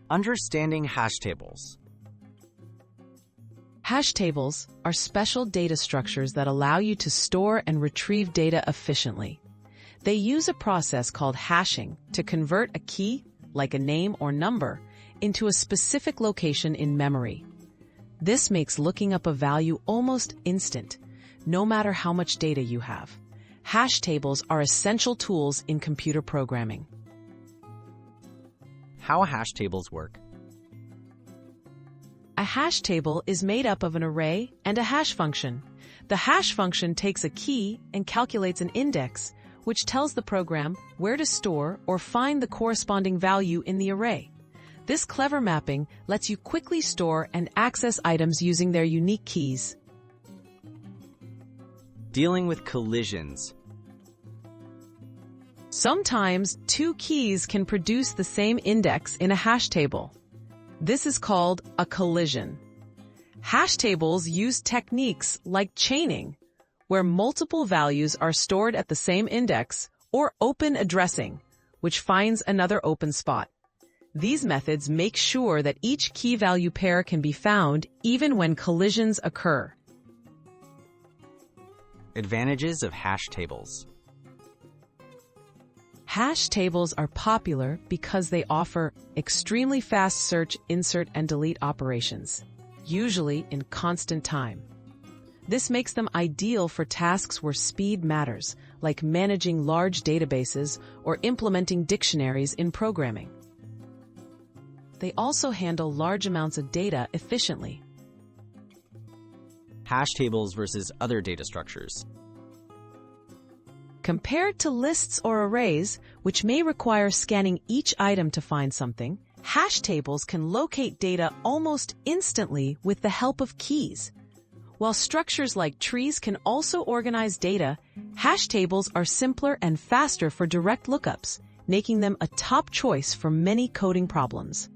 Understanding hash tables. Hash tables are special data structures that allow you to store and retrieve data efficiently. They use a process called hashing to convert a key, like a name or number, into a specific location in memory. This makes looking up a value almost instant, no matter how much data you have. Hash tables are essential tools in computer programming. How hash tables work. A hash table is made up of an array and a hash function. The hash function takes a key and calculates an index, which tells the program where to store or find the corresponding value in the array. This clever mapping lets you quickly store and access items using their unique keys. Dealing with collisions. Sometimes two keys can produce the same index in a hash table. This is called a collision. Hash tables use techniques like chaining, where multiple values are stored at the same index, or open addressing, which finds another open spot. These methods make sure that each key value pair can be found even when collisions occur. Advantages of hash tables. Hash tables are popular because they offer extremely fast search, insert, and delete operations, usually in constant time. This makes them ideal for tasks where speed matters, like managing large databases or implementing dictionaries in programming. They also handle large amounts of data efficiently. Hash tables versus other data structures. Compared to lists or arrays, which may require scanning each item to find something, hash tables can locate data almost instantly with the help of keys. While structures like trees can also organize data, hash tables are simpler and faster for direct lookups, making them a top choice for many coding problems.